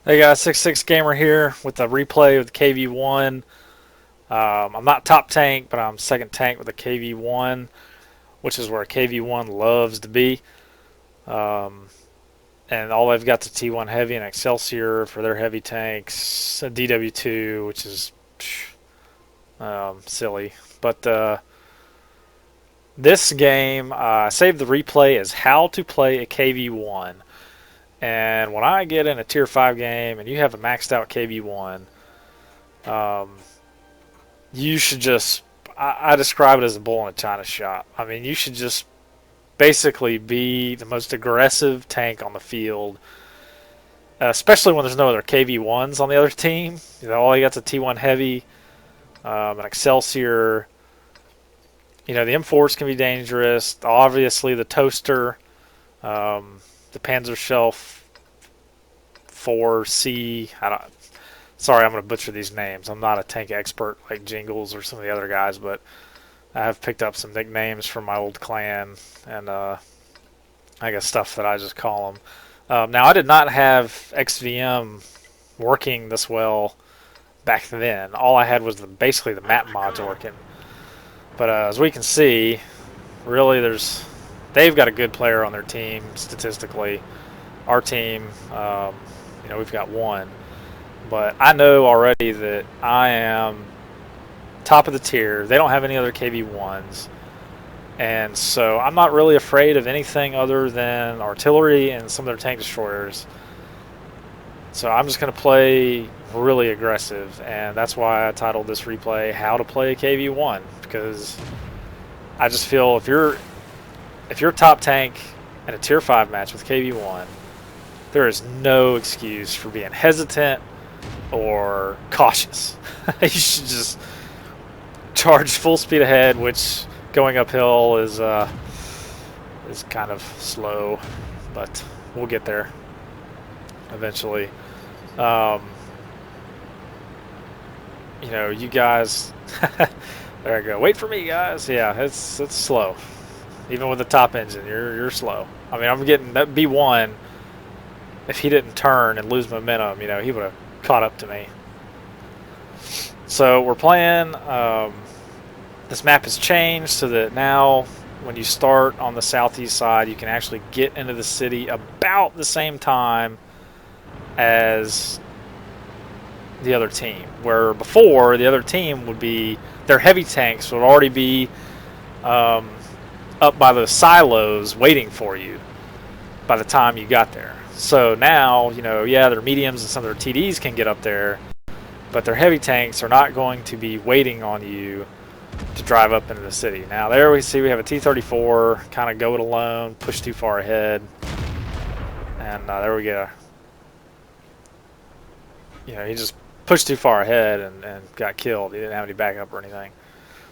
Hey guys, 66 Gamer here with a replay with the KV1. I'm not top tank, but I'm second tank with the KV1, which is where KV1 loves to be. Um, and all they've got the T1 Heavy and Excelsior for their heavy tanks, a DW2, which is silly. But this game, saved the replay as how to play a KV1. And when I get in a Tier 5 game and you have a maxed out KV1, you should just, I describe it as a bull in a china shop. I mean, you should just basically be the most aggressive tank on the field, especially when there's no other KV1s on the other team. You know, all you got's a T1 Heavy, an Excelsior. You know, the M4s can be dangerous. Obviously, the Toaster, the Panzer Shelf 4C. Sorry, I'm going to butcher these names. I'm not a tank expert like Jingles or some of the other guys, but I have picked up some nicknames from my old clan, and I guess stuff that I just call them. Now, I did not have XVM working this well back then. All I had was basically the map mods working. But as we can see, really, they've got a good player on their team statistically. Our team, we've got one. But I know already that I am top of the tier. They don't have any other KV1s. And so I'm not really afraid of anything other than artillery and some of their tank destroyers. So I'm just going to play really aggressive. And that's why I titled this replay, How to Play a KV1. Because I just feel if you're top tank in a Tier 5 match with KV1, there is no excuse for being hesitant or cautious. You should just charge full speed ahead, which going uphill is kind of slow, but we'll get there eventually. You guys, there I go. Wait for me, guys. Yeah, it's slow. Even with the top engine, you're slow. I mean, I'm getting that B1. If he didn't turn and lose momentum, he would have caught up to me. So we're playing. This map has changed so that now when you start on the southeast side, you can actually get into the city about the same time as the other team. Where before, the other team would be, their heavy tanks would already be up by the silos waiting for you by the time you got there. So now, their mediums and some of their TDs can get up there, but their heavy tanks are not going to be waiting on you to drive up into the city. Now there we see we have a T-34, kind of go it alone, push too far ahead, and there we go. He just pushed too far ahead and got killed. He didn't have any backup or anything.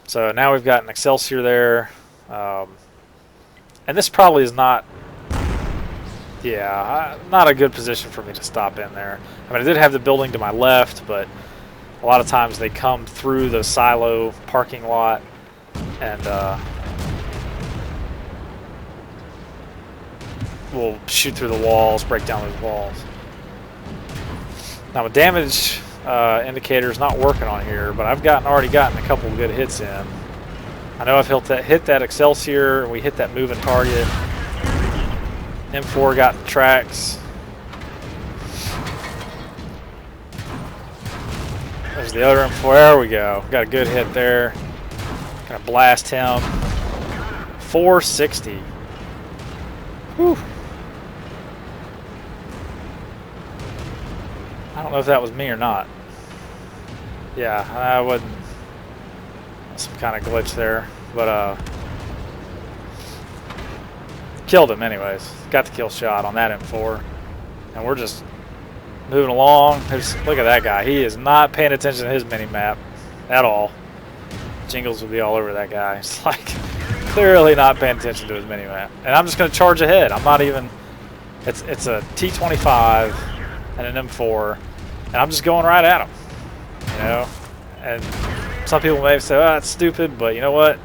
So now we've got an Excelsior there, and this probably is not a good position for me to stop in there. I mean, I did have the building to my left, but a lot of times they come through the silo parking lot and will shoot through the walls, break down those walls. Now, the damage indicator is not working on here, but I've already gotten a couple of good hits in. I know I've hit that Excelsior, and we hit that moving target. M4 got the tracks. There's the other M4. There we go. Got a good hit there. Gonna blast him. 460. Whew. I don't know if that was me or not. Yeah, I wasn't. Some kind of glitch there, but killed him anyways. Got the kill shot on that M4, and we're just moving along. Look at that guy. He is not paying attention to his mini-map at all. Jingles would be all over that guy. It's like clearly not paying attention to his mini-map. And I'm just going to charge ahead. I'm not even... It's a T-25 and an M4, and I'm just going right at him. And some people may say, oh, that's stupid, but you know what?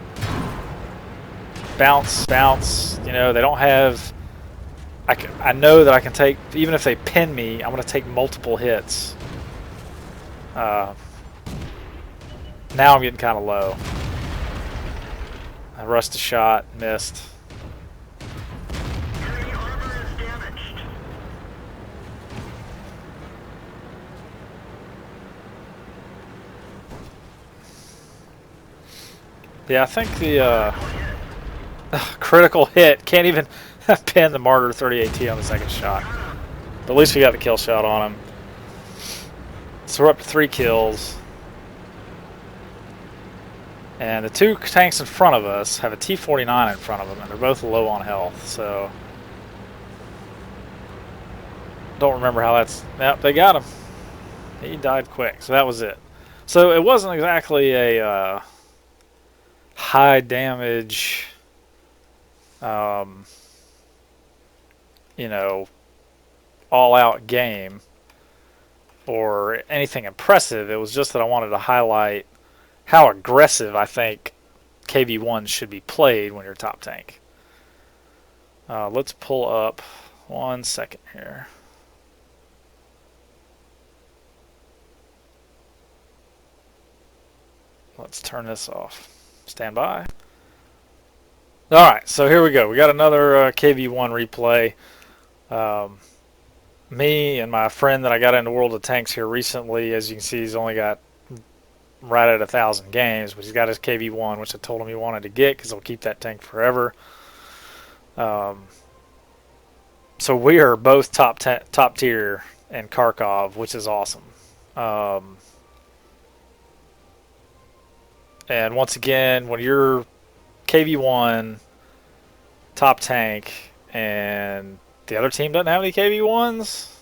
Bounce. They don't have I know that I can take, even if they pin me, I'm going to take multiple hits. Now I'm getting kind of low. I rushed a shot, missed. Yeah, I think the critical hit can't even pin the Martyr 30AT on the second shot. But at least we got the kill shot on him. So we're up to 3 kills. And the 2 tanks in front of us have a T-49 in front of them, and they're both low on health, so... Don't remember how that's... Yep, they got him. He died quick, so that was it. So it wasn't exactly a high damage, you know, all-out game or anything impressive. It was just that I wanted to highlight how aggressive I think KV1 should be played when you're top tank. Let's pull up 1 second here. Let's turn this off. Stand by. Alright, so here we go. We got another KV1 replay. Me and my friend that I got into World of Tanks here recently, as you can see, he's only got right at 1,000 games, but he's got his KV1, which I told him he wanted to get because he'll keep that tank forever. So we are both top tier in Kharkov, which is awesome. And once again, when you're KV1 top tank and the other team doesn't have any KV1s,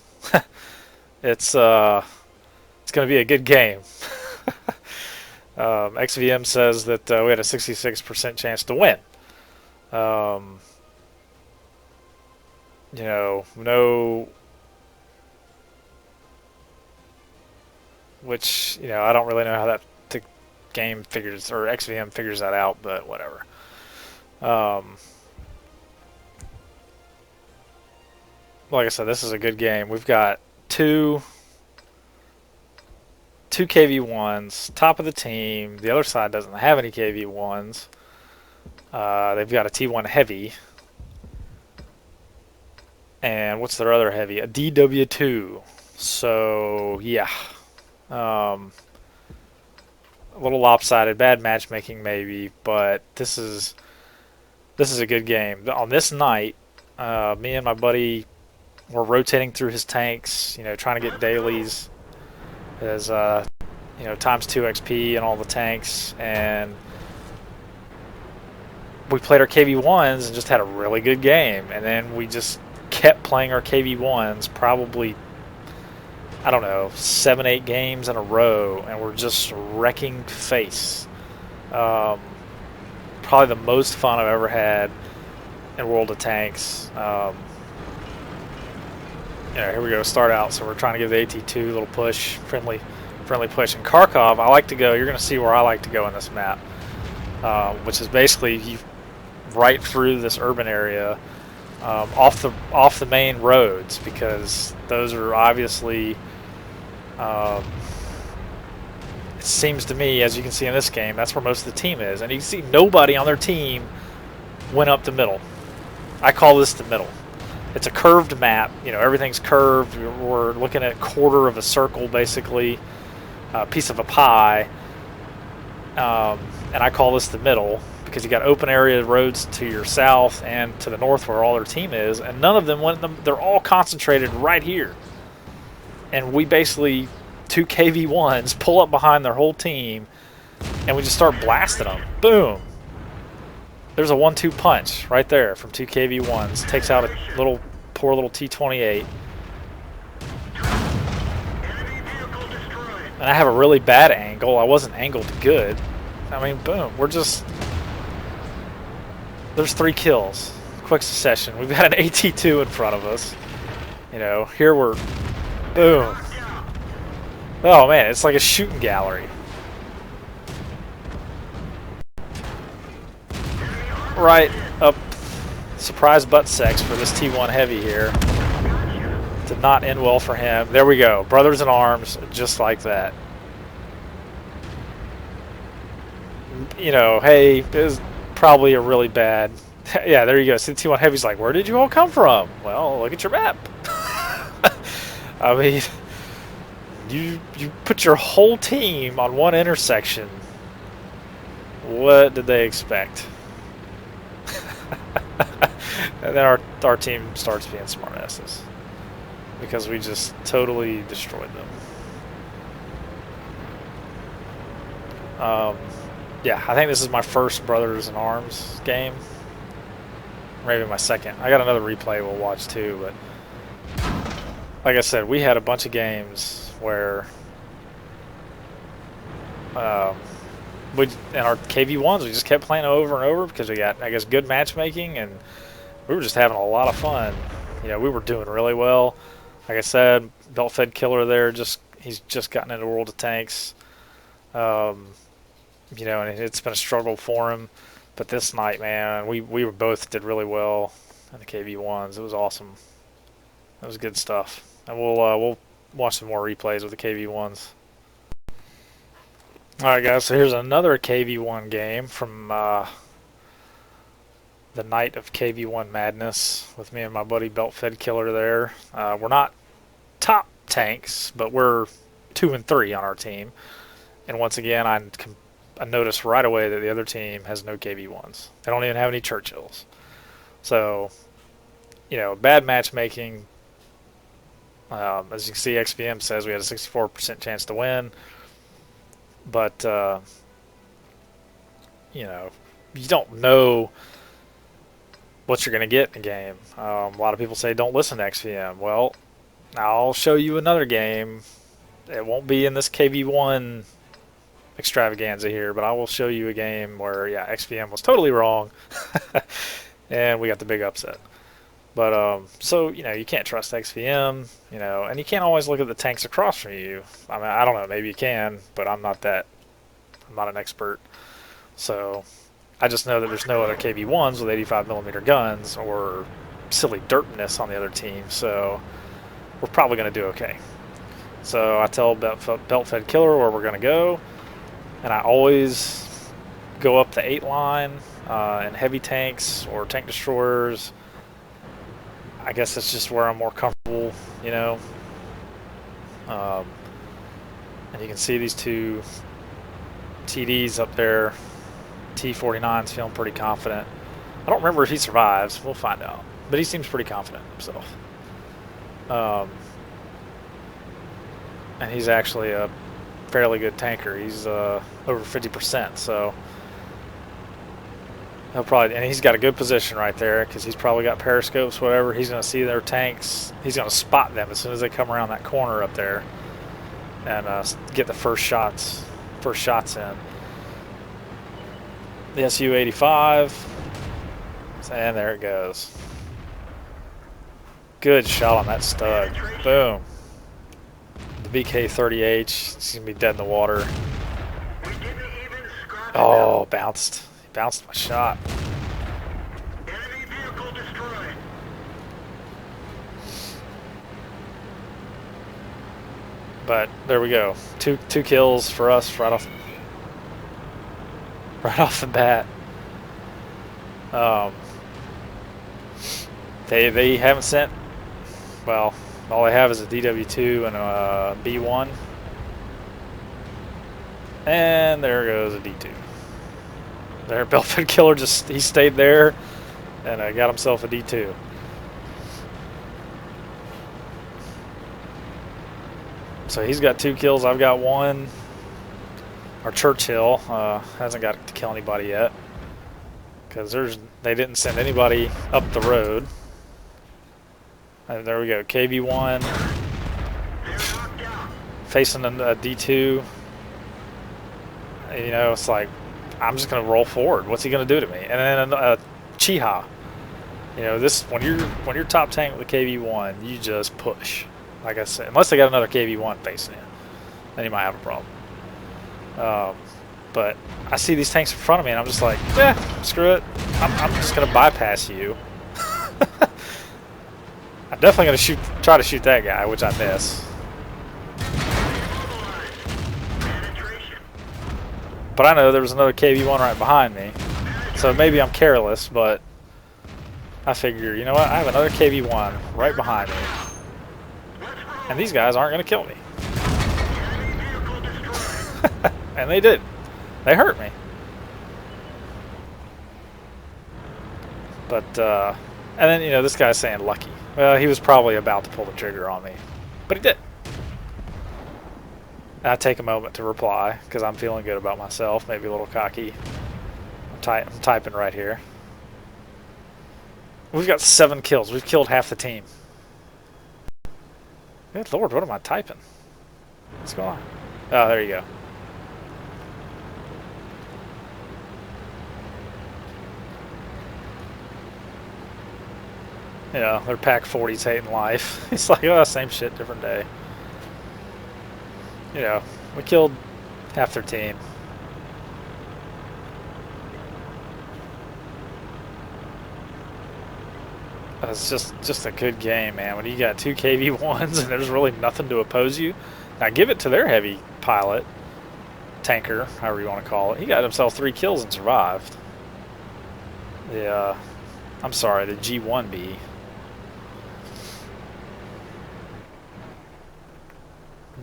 it's going to be a good game. XVM says that we had a 66% chance to win. You know, no, which, you know, I don't really know how that game figures, or XVM figures that out, but whatever. Like I said, this is a good game. We've got two KV1s, top of the team. The other side doesn't have any KV1s. They've got a T1 heavy. And what's their other heavy? A DW2. So, yeah. A little lopsided, bad matchmaking maybe, but this is a good game. On this night, me and my buddy were rotating through his tanks, you know, trying to get dailies as you know, times 2 XP and all the tanks, and we played our KV1s and just had a really good game, and then we just kept playing our KV1s probably, I don't know, 7-8 games in a row, and we're just wrecking face. Probably the most fun I've ever had in World of Tanks. Yeah, here we go, start out. So we're trying to give the AT2 a little push, friendly push. In Kharkov, I like to go, you're going to see where I like to go in this map, which is basically right through this urban area, off the main roads, because those are obviously, it seems to me, as you can see in this game, that's where most of the team is. And you can see nobody on their team went up the middle. I call this the middle. It's a curved map. You know, everything's curved. We're looking at a quarter of a circle, basically, a piece of a pie. And I call this the middle because you got open area roads to your south and to the north where all their team is, and none of them went them. They're all concentrated right here. And we basically, 2 KV1s, pull up behind their whole team, and we just start blasting them. Boom. There's a 1-2 punch right there from 2 KV1s. Takes out a poor little T-28. And I have a really bad angle. I wasn't angled good. I mean, boom. We're just... There's 3 kills. Quick succession. We've got an AT2 in front of us. You know, here we're... Boom. Oh, man. It's like a shooting gallery. Right up Surprise butt sex for this T1 Heavy here. Did not end well for him. There we go. Brothers in arms, just like that. You know, hey, it was probably a really bad... Yeah, there you go. See, the T1 Heavy's like, where did you all come from? Well, look at your map. I mean, you put your whole team on one intersection. What did they expect? And then our team starts being smartasses because we just totally destroyed them. Yeah, I think this is my first Brothers in Arms game. Maybe my second. I got another replay we'll watch too, but like I said, we had a bunch of games where in our KV1s we just kept playing over and over because we got, I guess, good matchmaking, and we were just having a lot of fun. You know, we were doing really well. Like I said, belt-fed killer there. He's just gotten into World of Tanks. You know, and it's been a struggle for him. But this night, man, we both did really well in the KV1s. It was awesome. It was good stuff. And we'll watch some more replays with the KV1s. All right, guys. So here's another KV1 game from the night of KV1 madness with me and my buddy Belt-Fed Killer there. We're not top tanks, but we're 2 and 3 on our team. And once again, I noticed right away that the other team has no KV1s. They don't even have any Churchills. So, you know, bad matchmaking. As you can see, XVM says we had a 64% chance to win. But, you know, you don't know what you're going to get in a game. A lot of people say don't listen to XVM. Well, I'll show you another game. It won't be in this KV1 extravaganza here, but I will show you a game where, yeah, XVM was totally wrong, and we got the big upset. But, so, you know, you can't trust XVM, you know, and you can't always look at the tanks across from you. I mean, I don't know, maybe you can, but I'm not an expert. So, I just know that there's no other KV1s with 85mm guns or silly dirtness on the other team, so we're probably going to do okay. So I tell Belt-Fed Killer where we're going to go, and I always go up the 8 line in heavy tanks or tank destroyers. I guess that's just where I'm more comfortable, you know. And you can see these two TDs up there. T49's feeling pretty confident. I don't remember if he survives. We'll find out. But he seems pretty confident in himself. And he's actually a fairly good tanker. He's over 50%, so he'll probably, and he's got a good position right there because he's probably got periscopes, whatever. He's going to see their tanks. He's going to spot them as soon as they come around that corner up there and get the first shots in. The SU-85, and there it goes. Good shot on that stud. Boom. The VK-30H, he's going to be dead in the water. Oh, bounced. He bounced my shot. Enemy vehicle destroyed. But there we go. Two kills for us right off the bat. They haven't sent, well, all they have is a DW2 and a B1. And there goes a D2. There, Belt-Fed Killer he stayed there and got himself a D2. So he's got 2 kills, I've got 1. Our Churchill hasn't got to kill anybody yet because they didn't send anybody up the road. And there we go, KV1 facing a D2. You know, it's like, I'm just going to roll forward. What's he going to do to me? And then a Chiha. You know, this when you're top tank with the KV1, you just push. Like I said, unless they got another KV1 facing you, then you might have a problem. But I see these tanks in front of me, and I'm just like, screw it. I'm just going to bypass you I'm definitely gonna try to shoot that guy, which I miss. Penetration. But I know there was another KV1 right behind me, so maybe I'm careless. But I figure, you know what? I have another KV1 right behind me, Let's and roll. these guys aren't gonna kill me. Enemy vehicle destroyed. And they did. They hurt me. But and then this guy's saying lucky. Well, he was probably about to pull the trigger on me, but he did. And I take a moment to reply because I'm feeling good about myself, maybe a little cocky. I'm typing right here. We've got 7 kills. We've killed half the team. Good lord, what am I typing? What's going on? Oh, there you go. They're pack 40s hating life. It's like, oh, same shit, different day. We killed half their team. It's just a good game, man. When you got 2 KV1s and there's really nothing to oppose you. Now give it to their heavy pilot, tanker, however you want to call it. He got himself 3 kills and survived. I'm sorry, the G1B.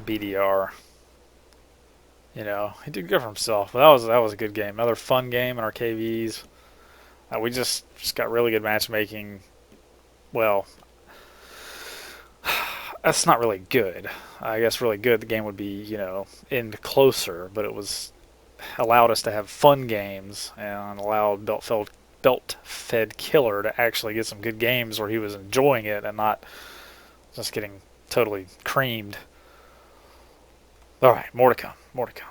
BDR. He did good for himself. But that was a good game. Another fun game in our KVs. We just got really good matchmaking. Well, that's not really good. I guess really good. The game would be end closer, but it was allowed us to have fun games and allowed belt fed killer to actually get some good games where he was enjoying it and not just getting totally creamed. All right, more to come. More to come.